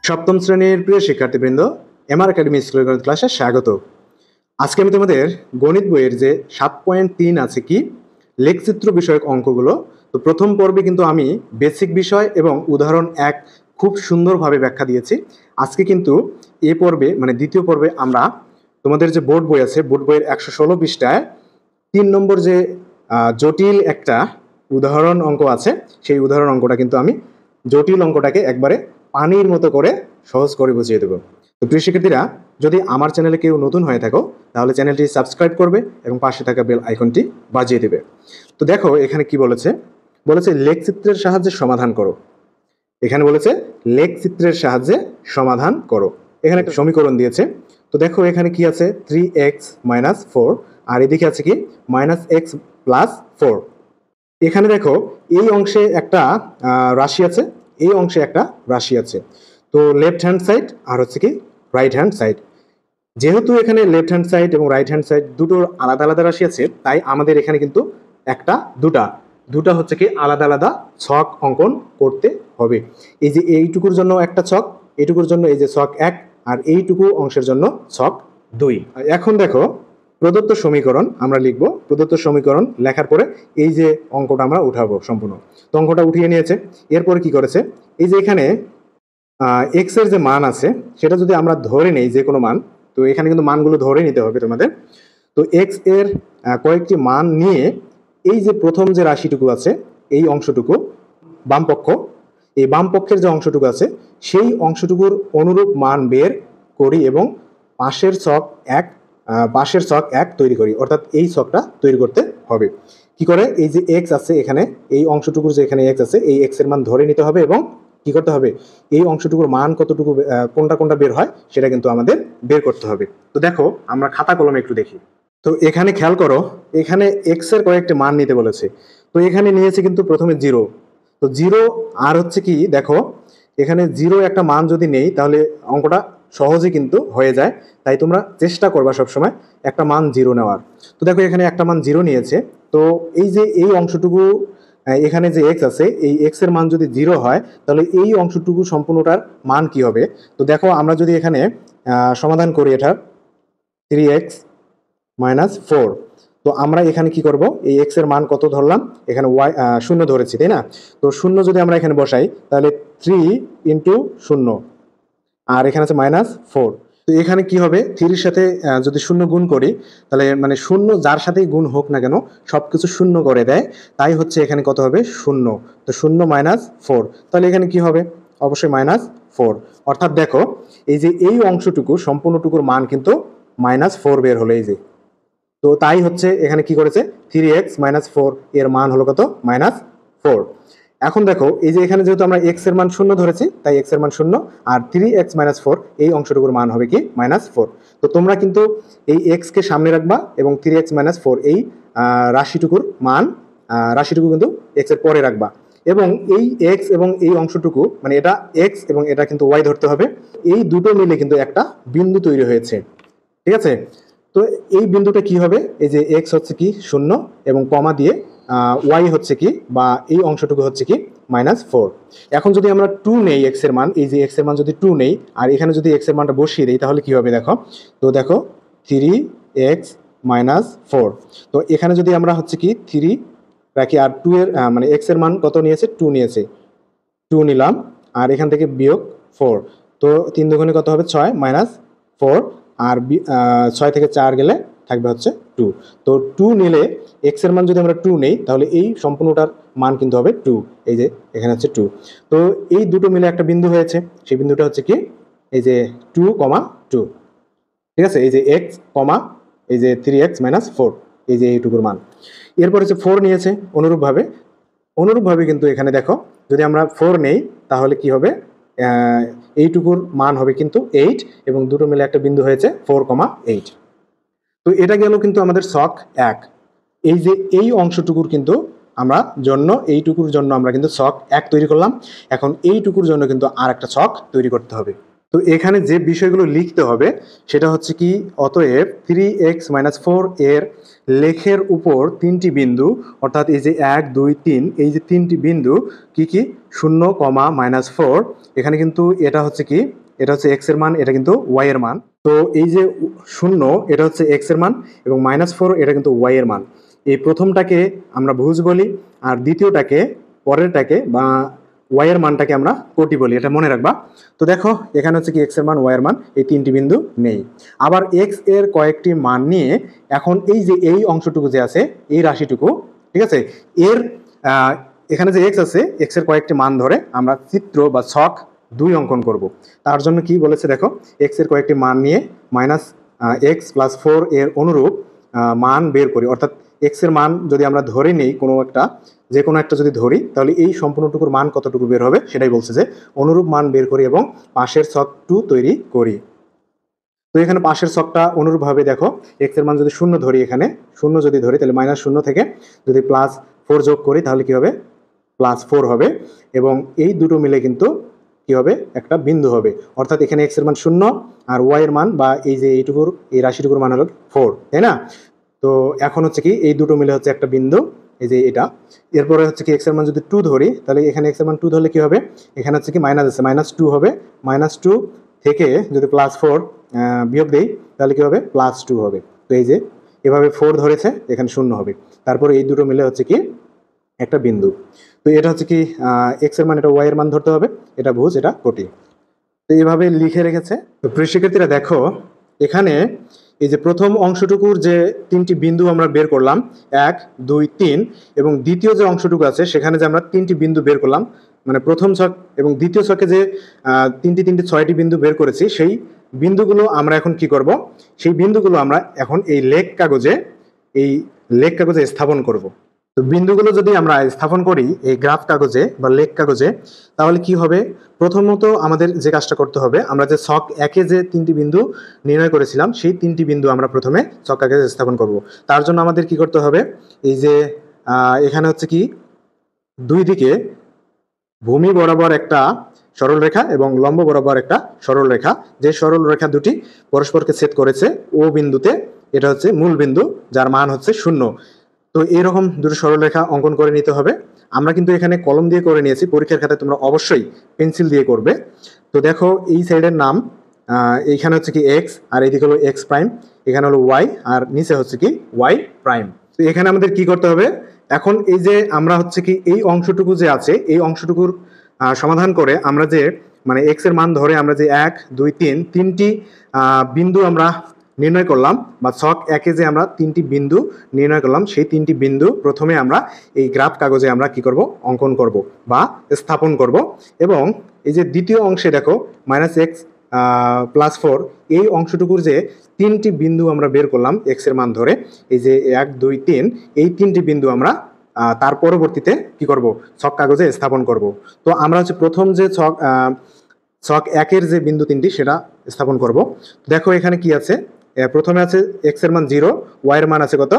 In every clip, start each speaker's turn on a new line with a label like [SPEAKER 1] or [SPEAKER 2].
[SPEAKER 1] সপ্তম শ্রেণীর প্রিয় শিক্ষার্থীবৃন্দ, এমআর একাডেমি স্কুলের গণিত ক্লাসে স্বাগত। আজকে আমি তোমাদের গণিত বইয়ের যে 7.3 আছে কি লেখচিত্র বিষয়ক অঙ্কগুলো, তো প্রথম পর্বে কিন্তু আমি বেসিক বিষয় এবং উদাহরণ 1 খুব সুন্দরভাবে ব্যাখ্যা দিয়েছি। আজকে কিন্তু এ পর্বে মানে দ্বিতীয় পর্বে আমরা তোমাদের যে বোর্ড বই আছে, বোর্ড বইয়ের 116 পৃষ্ঠায় 3 নম্বর যে জটিল একটা উদাহরণ অঙ্ক আছে, সেই উদাহরণ অঙ্কটা কিন্তু আমি জটিল অঙ্কটাকে একবারে পানির মতো করে সহজ করে বুঝিয়ে দেবো। তো প্রিয় শিক্ষার্থীরা, যদি আমার চ্যানেলে কেউ নতুন হয়ে থাকো তাহলে চ্যানেলটি সাবস্ক্রাইব করবে এবং পাশে থাকা বেল আইকনটি বাজিয়ে দেবে। তো দেখো এখানে কি বলেছে, লেখচিত্রের সাহায্যে সমাধান করো। এখানে বলেছে লেখচিত্রের সাহায্যে সমাধান করো। এখানে একটা সমীকরণ দিয়েছে। তো দেখো এখানে কি আছে, 3x - 4, আর এদিকে আছে কি -x + 4। এখানে দেখো এই অংশে একটা রাশি আছে, এই অংশে একটা রাশি আছে। তো লেফট হ্যান্ড সাইড আর হচ্ছে কি রাইট হ্যান্ড সাইড। যেহেতু এখানে লেফট হ্যান্ড সাইড এবং রাইট হ্যান্ড সাইড দুটোর আলাদা আলাদা রাশি আছে, তাই আমাদের এখানে কিন্তু দুটা হচ্ছে কি আলাদা আলাদা ছক অঙ্কন করতে হবে। এই যে এইটুকুর জন্য একটা ছক, এইটুকুর জন্য এই যে ছক 1, আর এইটুকু অংশের জন্য ছক 2। এখন দেখো প্রদত্ত সমীকরণ আমরা লিখব। প্রদত্ত সমীকরণ লেখার পরে এই যে অঙ্কটা আমরা উঠাবো সম্পূর্ণ। তো অঙ্কটা উঠিয়ে নিয়েছে। এরপরে কি করেছে, এই যে এখানে এক্স এর যে মান আছে সেটা যদি আমরা ধরে নেই যে কোনো মান, তো এখানে কিন্তু মানগুলো ধরে নিতে হবে তোমাদের। তো এক্স এর কয়েকটি মান নিয়ে এই যে প্রথম যে রাশিটুকু আছে এই অংশটুকু বামপক্ষ, এই বামপক্ষের যে অংশটুকু আছে সেই অংশটুকুর অনুরূপ মান বের করি এবং পাশের ছক এক তৈরি করি, অর্থাৎ এই ছকটা তৈরি করতে হবে। কি করে, এই যে এক্স আছে এখানে, এই অংশটুকুর যে এখানে এক্স আছে এই এক্স এর মান ধরে নিতে হবে এবং কি করতে হবে, এই অংশটুকুর মান কতটুকু কোনটা বের হয় সেটা কিন্তু আমাদের বের করতে হবে। তো দেখো আমরা খাতা কলমে একটু দেখি। তো এখানে খেয়াল করো, এখানে এক্স এর কয়েকটি মান নিতে বলেছে। তো এখানে নিয়েছে কিন্তু প্রথমে 0। তো 0 আর হচ্ছে কি দেখো এখানে 0 একটা মান যদি নেই তাহলে অঙ্কটা সহজে কিন্তু হয়ে যায়। তাই তোমরা চেষ্টা করবা সবসময় একটা মান 0 নেওয়ার। তো দেখো এখানে একটা মান 0 নিয়েছে। তো এই যে এই অংশটুকু এখানে যে এক্স আছে এই এক্স এর মান যদি 0 হয় তাহলে এই অংশটুকু সম্পূর্ণটার মান কি হবে। তো দেখো আমরা যদি এখানে সমাধান করি এটার 3x - 4, তো আমরা এখানে কি করব, এই এক্স এর মান কত ধরলাম, এখানে ওয়াই 0 ধরেছি তাই না। তো 0 যদি আমরা এখানে বসাই তাহলে 3 × 0, আর এখানে আছে -4। তো এখানে কি হবে, 3 এর সাথে যদি 0 গুণ করি তাহলে মানে 0 যার সাথেই গুণ হোক না কেন সবকিছু 0 করে দেয়, তাই হচ্ছে এখানে কত হবে 0। তো 0 - 4, তাহলে এখানে কি হবে, অবশ্যই -4। অর্থাৎ দেখো এই যে এই অংশটুকু সম্পূর্ণটুকুর মান কিন্তু -4 বের হলো এই যে। তো তাই হচ্ছে এখানে কি করেছে, 3x - 4 এর মান হলো কত, -4। এখন দেখো এই যে এখানে যেহেতু আমরা x এর মান 0 ধরেছি তাই x এর মান 0, আর 3x - 4 এই অংশটুকুর মান হবে কি -4। তো তোমরা কিন্তু এই x কে সামনে রাখবা এবং 3x - 4 এই রাশিটুকু কিন্তু x এর পরে রাখবা, এবং এই x এবং এই অংশটুকু মানে এটা x এবং এটা কিন্তু y ধরতে হবে। এই দুটো মিলে কিন্তু একটা বিন্দু তৈরি হয়েছে, ঠিক আছে। তো এই বিন্দুটা কি হবে, এই যে x হচ্ছে কি 0 এবং কমা দিয়ে y হচ্ছে কি বা এই অংশটুকু হচ্ছে কি -4। এখন যদি আমরা 2 নেই x এর মান, এই যে x এর মান যদি 2 নেই আর এখানে যদি x এর মানটা বসিয়ে দেই তাহলে কি হবে দেখো। তো দেখো 3x - 4, তো এখানে যদি আমরা হচ্ছে কি 3 রাখি আর 2 এর মানে x এর মান কত নিয়েছে, 2 নিয়েছে, 2 নিলাম আর এখান থেকে বিয়োগ 4। তো 3 দুগুণে কত হবে 6 - 4, আর 6 থেকে 4 গেলে থাকবে হচ্ছে 2। তো 2 নিলে x এর মান যদি আমরা 2 নেই তাহলে এই সম্পূর্ণটার মান কিন্তু হবে 2, এই যে এখানে হচ্ছে 2। তো এই দুটো মিলে একটা বিন্দু হয়েছে, সেই বিন্দুটা হচ্ছে কি এই যে 2, 2, ঠিক আছে। এই যে x, এই যে 3x - 4, এই যে এইটুকুর মান। এরপর হচ্ছে 4 নিয়েছে অনুরূপভাবে কিন্তু এখানে দেখো যদি আমরা 4 নেই তাহলে কি হবে, এইটুকুর মান হবে কিন্তু 8 এবং দুটো মিলে একটা বিন্দু হয়েছে 4, 8। তো এটা গেল কিন্তু আমাদের ছক 1। এই যে এই অংশটুকুর কিন্তু এইটুকুর জন্য আমরা কিন্তু ছক 1 তৈরি করলাম। এখন এইটুকুর জন্য কিন্তু আর একটা ছক তৈরি করতে হবে। তো এখানে যে বিষয়গুলো লিখতে হবে সেটা হচ্ছে কি, অতএব 3x-4 এর লেখের উপর তিনটি বিন্দু, অর্থাৎ এই যে 1 2 3, এই যে তিনটি বিন্দু কি কি, 0, -4, এখানে কিন্তু এটা হচ্ছে কি, এটা হচ্ছে x এর মান, এটা কিন্তু y এর মান। তো এই যে 0 এটা হচ্ছে x এর মান এবং -4 এটা কিন্তু y এর মান। এই প্রথমটাকে আমরা ভুজ বলি, আর দ্বিতীয়টাকে, পরেরটাকে বা y এর মানটাকে আমরা কোটি বলি, এটা মনে রাখবা। তো দেখো এখানে হচ্ছে কি x এর মান, y এর মান, এই তিনটি বিন্দু নেই। আবার x এর কয়েকটি মান নিয়ে এখন এই যে এই অংশটুকু যে আছে, এই রাশিটুকু, ঠিক আছে, এর এখানে যে x আছে, x এর কয়েকটি মান ধরে আমরা চিত্র বা ছক 2 অঙ্কন করব। তার জন্য কি বলেছে দেখো, x এর কয়েকটি মান নিয়ে -x+4 এর অনুরূপ মান বের করি, অর্থাৎ x এর মান যদি আমরা ধরে নিই যে কোনো একটা যদি ধরি, তাহলে এই সম্পূর্ণটুকুর মান কতটুকু বের হবে সেটাই বলছে, যে অনুরূপ মান বের করি এবং পাশের ছক 2 তৈরি করি। তো এখানে পাশের ছকটা অনুরূপভাবে দেখো, x এর মান যদি 0 ধরি, এখানে 0 যদি ধরি, তাহলে -0 থেকে যদি +4 যোগ করি তাহলে কি হবে, +4 হবে, এবং এই দুটো মিলে কিন্তু কি হবে, একটা বিন্দু হবে। অর্থাৎ এখানে x এর মান 0 আর y এর মান বা এই যে এইটুকুর, এই রাশিটুকুর মান হলো 4, তাই না? তো এখন হচ্ছে কি, এই দুটো মিলে হচ্ছে একটা বিন্দু, এই যে এটা। এরপরে হচ্ছে কি, x এর মান যদি 2 ধরি, তাহলে এখানে x এর মান 2 ধরলে কি হবে, এখানে হচ্ছে কি মাইনাস আছে, -2 হবে, -2 থেকে যদি +4 বিয়োগ দেই তাহলে কি হবে, +2 হবে। তো এই যে এভাবে 4 ধরেছে, এখানে 0 হবে, তারপরে এই দুটো মিলে হচ্ছে কি একটা বিন্দু। তো এটা হচ্ছে কি x এর মান, এটা y এর মান ধরতে হবে, এটা ভুজ, এটা কোটি। তো এইভাবে লিখে রেখেছে। তো প্রিয় শিক্ষার্থীরা দেখো, এখানে এই যে প্রথম অংশটুকুর যে তিনটি বিন্দু আমরা বের করলাম, 1 2 3, এবং দ্বিতীয় যে অংশটুকু আছে সেখানে যে আমরা তিনটি বিন্দু বের করলাম, মানে প্রথম ছক এবং দ্বিতীয় ছকে যে তিনটি 6টি বিন্দু বের করেছি, সেই বিন্দুগুলো আমরা এখন কি করব, সেই বিন্দুগুলো আমরা এখন এই লেখ কাগজে স্থাপন করব। তো বিন্দুগুলো যদি আমরা স্থাপন করি এই গ্রাফ কাগজে বা লেখ কাগজে, তাহলে কি হবে, প্রথমত আমাদের যে কাজটা করতে হবে, আমরা যে ছক 1-এ যে তিনটি বিন্দু নির্ণয় করেছিলাম, সেই তিনটি বিন্দু আমরা প্রথমে ছক কাগজে স্থাপন করব। তার জন্য আমাদের কি করতে হবে, এই যে এখানে হচ্ছে কি, দুই দিকে ভূমি বরাবর একটা সরল রেখা এবং লম্ব বরাবর একটা সরল রেখা, যে সরল রেখা দুটি পরস্পরকে ছেদ করেছে ও বিন্দুতে, এটা হচ্ছে মূল বিন্দু, যার মান হচ্ছে 0। তো এইরকম দুটো সরলরেখা অঙ্কন করে নিতে হবে। আমরা কিন্তু এখানে কলম দিয়ে করে নিয়েছি, পরীক্ষার খাতায় তোমরা অবশ্যই পেন্সিল দিয়ে করবে। তো দেখো এই সাইডের নাম, এইখানে হচ্ছে কি x, আর এইদিকে হলো x প্রাইম, এখানে হলো y, আর নিচে হচ্ছে কি y প্রাইম। তো এখানে আমাদের কি করতে হবে, এখন এই যে আমরা হচ্ছে কি এই অংশটুকু যে আছে, এই অংশটুকুর সমাধান করে আমরা যে মানে x এর মান ধরে আমরা যে 1 2 3 তিনটি বিন্দু আমরা নির্ণয় করলাম, বা ছক 1-এ যে আমরা তিনটি বিন্দু নির্ণয় করলাম, সেই তিনটি বিন্দু প্রথমে আমরা এই গ্রাফ কাগজে আমরা কি করব, অঙ্কন করব বা স্থাপন করব। এবং এই যে দ্বিতীয় অংশে দেখো -x+4, এই অংশটুকুর যে তিনটি বিন্দু আমরা বের করলাম x এর মান ধরে, এই যে 1 2 3, এই তিনটি বিন্দু আমরা তার পরবর্তীতে কি করব, ছক কাগজে স্থাপন করব। তো আমরা হচ্ছে প্রথম যে ছক 1-এর যে বিন্দু তিনটি সেটা স্থাপন করব। দেখো এখানে কি আছে, প্রথমে আছে x এর মান 0, y এর মান আছে কত,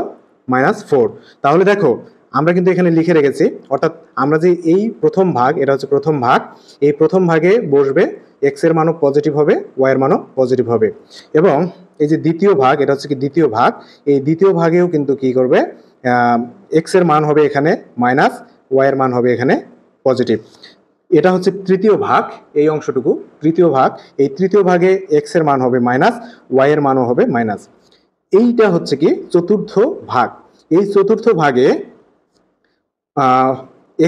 [SPEAKER 1] -4। তাহলে দেখো আমরা কিন্তু এখানে লিখে রেখেছি, অর্থাৎ আমরা যে এই প্রথম ভাগ, এটা হচ্ছে প্রথম ভাগ, এই প্রথম ভাগে বসবে x এর মানও পজিটিভ হবে, y এর মানও পজিটিভ হবে। এবং এই যে দ্বিতীয় ভাগ, এটা হচ্ছে কি দ্বিতীয় ভাগ, এই দ্বিতীয় ভাগেও কিন্তু কি করবে, x এর মান হবে এখানে মাইনাস, y এর মান হবে এখানে পজিটিভ। এটা হচ্ছে তৃতীয় ভাগ, এই অংশটুকু তৃতীয় ভাগ, এই তৃতীয় ভাগে x এর মান হবে মাইনাস, y এর মানও হবে মাইনাস। এইটা হচ্ছে কি চতুর্থ ভাগ, এই চতুর্থ ভাগে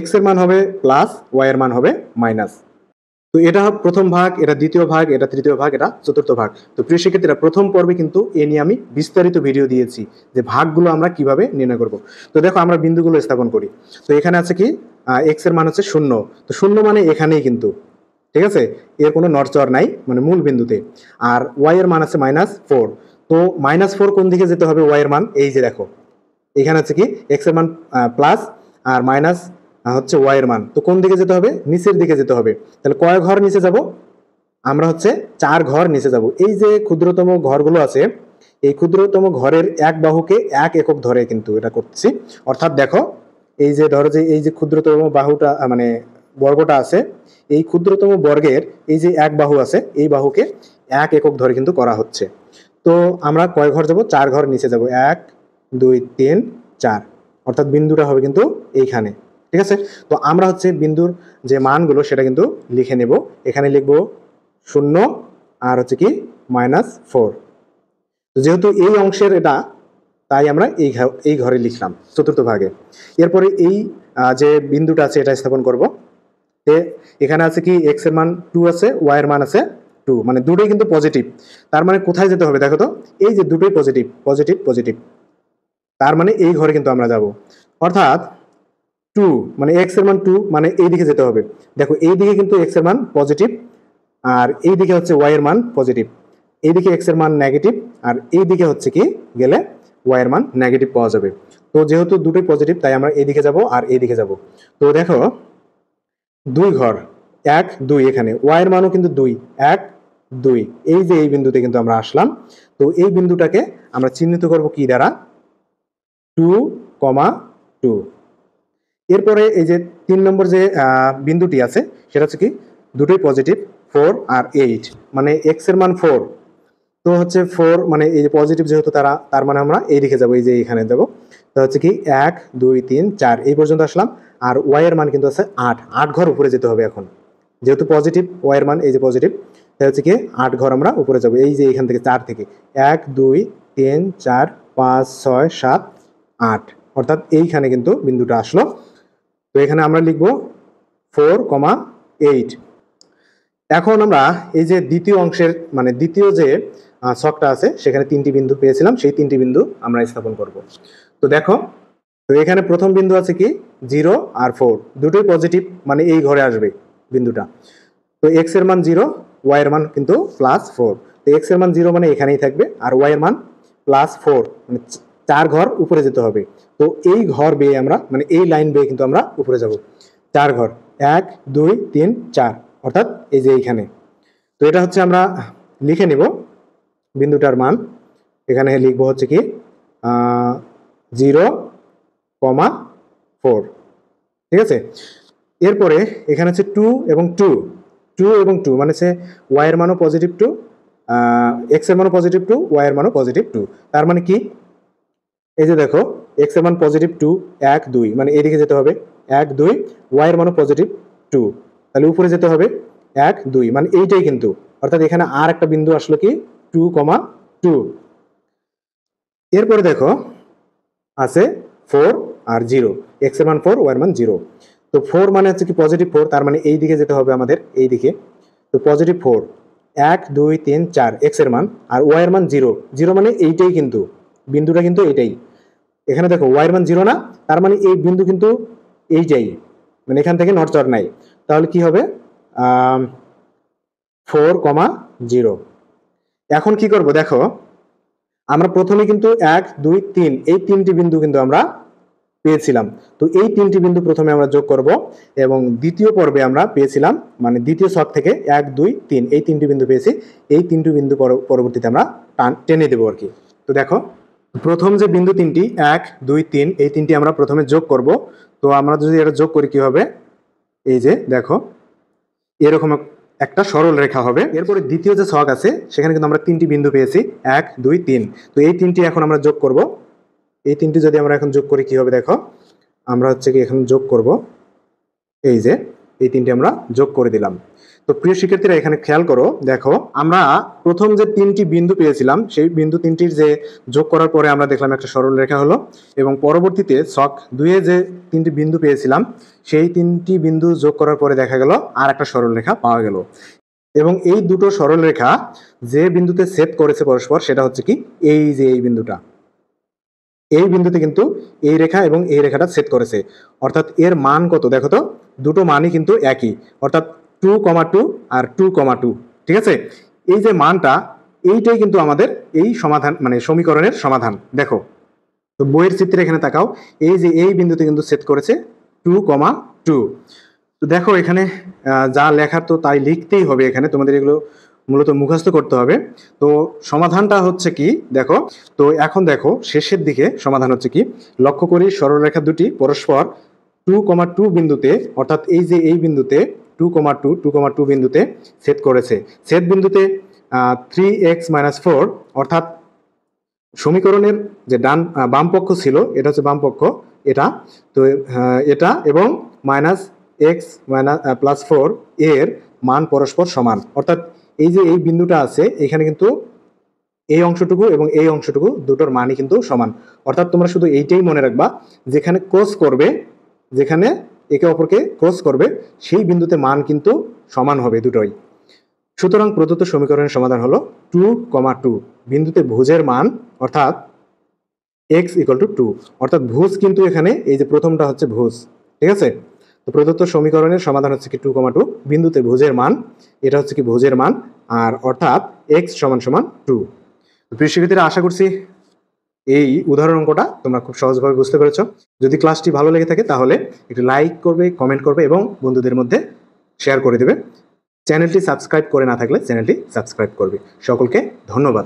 [SPEAKER 1] x এর মান হবে প্লাস, y এর মান হবে মাইনাস। তো এটা প্রথম ভাগ, এটা দ্বিতীয় ভাগ, এটা তৃতীয় ভাগ, এটা চতুর্থ ভাগ। তো প্রিয় শিক্ষার্থীরা, প্রথম পর্বে কিন্তু এ নিয়ে আমি বিস্তারিত ভিডিও দিয়েছি যে ভাগগুলো আমরা কিভাবে নির্ণয় করব। তো দেখো আমরা বিন্দুগুলো স্থাপন করি। তো এখানে আছে কি x এর মান হচ্ছে 0, তো 0 মানে এখানেই কিন্তু, ঠিক আছে, এর কোনো নড়চড় নাই, মানে মূল বিন্দুতে। আর y এর মান আছে -4, তো -4 কোন দিকে যেতে হবে, y এর মান এই যে দেখো এখানে হচ্ছে কি x এর মান প্লাস আর মাইনাস হচ্ছে y এর মান, তো কোন দিকে যেতে হবে, নিচের দিকে যেতে হবে। তাহলে কয় ঘর নিচে যাব, আমরা হচ্ছে 4 ঘর নিচে যাব। এই যে ক্ষুদ্রতম ঘরগুলো আছে, এই ক্ষুদ্রতম ঘরের এক বাহুকে 1 একক ধরে কিন্তু এটা করতেছি। অর্থাৎ দেখো এই যে ধরো যে এই যে ক্ষুদ্রতম বাহুটা মানে বর্গটা আছে, এই ক্ষুদ্রতম বর্গের এই যে এক বাহু আছে, এই বাহুকে 1 একক ধরে কিন্তু করা হচ্ছে। তো আমরা কয় ঘর যাব? 4 ঘর নিচে যাব। 1 2 3 4, অর্থাৎ বিন্দুটা হবে কিন্তু এইখানে। ঠিক আছে, তো আমরা হচ্ছে বিন্দুর যে মানগুলো সেটা কিন্তু লিখে নেব। এখানে লিখব 0 আর হচ্ছে কি -4। তো যেহেতু এই অংশের এটা, তাই আমরা এই ঘরে লিখলাম চতুর্থ ভাগে। এরপরে এই যে বিন্দুটা আছে এটা স্থাপন করব। এখানে আছে কি x এর মান 2 আছে, y এর মান আছে 2, মানে দুটোই কিন্তু পজিটিভ। তার মানে কোথায় যেতে হবে দেখো তো, এই যে দুটোই পজিটিভ পজিটিভ পজিটিভ, তার মানে এই ঘরে কিন্তু আমরা যাব। অর্থাৎ 2 মানে x এর মান 2, মানে এই দিকে যেতে হবে। দেখো এই দিকে কিন্তু x এর মান পজিটিভ, আর এই দিকে হচ্ছে y এর মান পজিটিভ। এইদিকে x এর মান নেগেটিভ, আর এই দিকে হচ্ছে কি গেলে y এর মান নেগেটিভ পাওয়া যাবে। তো যেহেতু দুটোই পজিটিভ, তাই আমরা এইদিকে যাব আর এইদিকে যাব। তো দেখো 2 ঘর 1 2, এখানে y এর মানও কিন্তু 2 1 2, এই যে এই বিন্দুতে কিন্তু আমরা আসলাম। তো এই বিন্দুটাকে আমরা চিহ্নিত করব কি দ্বারা? 2, 2। এরপরে এই যে 3 নম্বর যে বিন্দুটি আছে সেটা হচ্ছে কি দুটোই পজিটিভ, 4 আর 8, মানে x এর মান 4। তো হচ্ছে 4 মানে এই যে পজিটিভ যেহেতু তার মানে আমরা এই দিকে যাবো, এই যে এখানে যাবো। তো হচ্ছে কি 1 2 3 4 এই পর্যন্ত আসলাম। আর y এর মান কিন্তু আছে 8 ঘর উপরে যেতে হবে এখন, যেহেতু পজিটিভ y এর মান এই যে পজিটিভ, তাই হচ্ছে কি 8 ঘর আমরা উপরে যাবো। এই যে এখান থেকে 4 থেকে 1 2 3 4 5 6 7 8, অর্থাৎ এইখানে কিন্তু বিন্দুটা আসলো। তো এখানে আমরা লিখবো 4, 8। এখন আমরা এই যে দ্বিতীয় অংশের মানে দ্বিতীয় যে ছকটা আছে সেখানে 3টি বিন্দু পেয়েছিলাম, সেই 3টি বিন্দু আমরা স্থাপন করব। তো দেখো, তো এখানে প্রথম বিন্দু আছে কি 0 আর 4, দুটোই পজিটিভ, মানে এই ঘরে আসবে বিন্দুটা। তো x এর মান 0, y এর মান কিন্তু +4। তো x এর মান 0 মানে এখানেই থাকবে, আর y এর মান +4, মানে 4 ঘর উপরে যেতে হবে। তো এই ঘর বেয়ে আমরা, মানে এই লাইন বেয়ে কিন্তু আমরা উপরে যাব 4 ঘর, 1 2 3 4, অর্থাৎ এই যে এইখানে। তো এটা হচ্ছে আমরা লিখে নিব বিন্দুটার মান। এখানে লিখবো হচ্ছে কি 0, 4। ঠিক আছে, এরপরে এখানে হচ্ছে 2 এবং 2 মানে হচ্ছে y এর মানও পজিটিভ 2, x এর মানও পজিটিভ 2, y এর মানও পজিটিভ 2। তার মানে কি, এই যে দেখো x এর মান পজিটিভ 2 1 2, মানে এদিকে যেতে হবে 1 2, y এর মানও পজিটিভ 2, তাহলে উপরে যেতে হবে 1 2, মানে এইটাই কিন্তু, অর্থাৎ এখানে আর একটা বিন্দু আসলো কি 2, 2। এরপরে দেখো আছে 4 আর 0, x এর মান 4, y এর মান 0। তো 4 মানে হচ্ছে কি পজিটিভ 4, তার মানে এই দিকে যেতে হবে আমাদের, এই দিকে। তো পজিটিভ 4 1 2 3 4 x এর মান, আর y এর মান 0 0, মানে এইটাই কিন্তু বিন্দুটা, কিন্তু এইটাই। এখানে দেখো y এর মান 0 না, তার মানে এই বিন্দু কিন্তু এইটাই, মানে এখান থেকে নড়চড় নাই। তাহলে কি হবে 4, 0। এখন কি করব দেখো, আমরা প্রথমে কিন্তু 1 2 3 এই 3টি বিন্দু কিন্তু আমরা পেয়েছিলাম। তো এই 3টি বিন্দু প্রথমে আমরা যোগ করব, এবং দ্বিতীয় পর্বে আমরা পেয়েছিলাম, মানে দ্বিতীয় ছক থেকে 1 2 3 এই 3টি বিন্দু পেয়েছি। এই 3টি বিন্দু পরবর্তীতে আমরা টেনে দেবো আর কি। তো দেখো প্রথম যে বিন্দু 3টি 1 2 3 এই 3টি আমরা প্রথমে যোগ করব। তো আমরা যদি এটা যোগ করি কি হবে, এই যে দেখো এরকম একটা সরল রেখা হবে। এরপরে দ্বিতীয় যে ছক আছে সেখানে কিন্তু আমরা 3টি বিন্দু পেয়েছি 1 2 3। তো এই 3টি এখন আমরা যোগ করব। এই 3টি যদি আমরা এখন যোগ করি কি হবে দেখো, আমরা হচ্ছে কি এখন যোগ করব, এই যে এই 3টি আমরা যোগ করে দিলাম। তো প্রিয় শিক্ষার্থীরা এখানে খেয়াল করো, দেখো আমরা প্রথম যে 3টি বিন্দু পেয়েছিলাম সেই বিন্দু 3টির যে যোগ করার পরে আমরা দেখলাম একটা সরল রেখা হলো, এবং পরবর্তীতে ছক 2-এ যে 3টি বিন্দু পেয়েছিলাম সেই 3টি বিন্দু যোগ করার পরে দেখা গেল আর একটা সরল রেখা পাওয়া গেল। এবং এই দুটো সরল রেখা যে বিন্দুতে ছেদ করেছে পরস্পর সেটা হচ্ছে কি এই যে এই বিন্দুটা, এই বিন্দুতে কিন্তু এই রেখা এবং এই রেখাটা ছেদ করেছে। অর্থাৎ এর মান কত দেখো তো, দুটো মানই কিন্তু একই, অর্থাৎ 2, 2 আর 2, 2। ঠিক আছে, এই যে মানটা এইটাই কিন্তু আমাদের এই সমাধান, মানে সমীকরণের সমাধান। দেখো তো বইয়ের চিত্রে এখানে তাকাও, এই যে এই বিন্দুতে কিন্তু ছেদ করেছে 2, 2। তো দেখো এখানে যা লেখার তো তাই লিখতেই হবে, এখানে তোমাদের এগুলো মূলত মুখস্থ করতে হবে। তো সমাধানটা হচ্ছে কি দেখো, তো এখন দেখো শেষের দিকে সমাধান হচ্ছে কি, লক্ষ্য করি সরলরেখা দুটি পরস্পর 2,2 বিন্দুতে, অর্থাৎ এই যে এই বিন্দুতে 2,2 বিন্দুতে ছেদ করেছে। ছেদ বিন্দুতে 3x-4, অর্থাৎ সমীকরণের যে বাম পক্ষ ছিল, এটা হচ্ছে বাম পক্ষ, এটা তো এটা এবং -x-+4 এর মান পরস্পর সমান। অর্থাৎ এই যে এই বিন্দুটা আছে, এখানে কিন্তু এই অংশটুকু এবং এই অংশটুকু দুটোর মানই কিন্তু সমান। অর্থাৎ তোমরা শুধু এইটাই মনে রাখবা, যেখানে ক্রস করবে, যেখানে একে অপরকে ক্রস করবে, সেই বিন্দুতে মান কিন্তু সমান হবে দুটোই। সুতরাং প্রদত্ত সমীকরণের সমাধান হলো 2,2 বিন্দুতে ভুজের মান, অর্থাৎ x = 2, অর্থাৎ ভুজ কিন্তু এখানে এই যে প্রথমটা হচ্ছে ভুজ, ঠিক আছে। তো প্রদত্ত সমীকরণের সমাধান হচ্ছে কি 2,2 বিন্দুতে ভুজের মান, এটা হচ্ছে কি ভুজের মান, আর অর্থাৎ x = 2। প্রিয় শিক্ষার্থীরা, আশা করছি এই উদাহরণ অঙ্কটা তোমরা খুব সহজভাবে বুঝতে পেরেছো। যদি ক্লাসটি ভালো লেগে থাকে তাহলে একটু লাইক করবে, কমেন্ট করবে এবং বন্ধুদের মধ্যে শেয়ার করে দেবে। চ্যানেলটি সাবস্ক্রাইব করে না থাকলে চ্যানেলটি সাবস্ক্রাইব করবে। সকলকে ধন্যবাদ।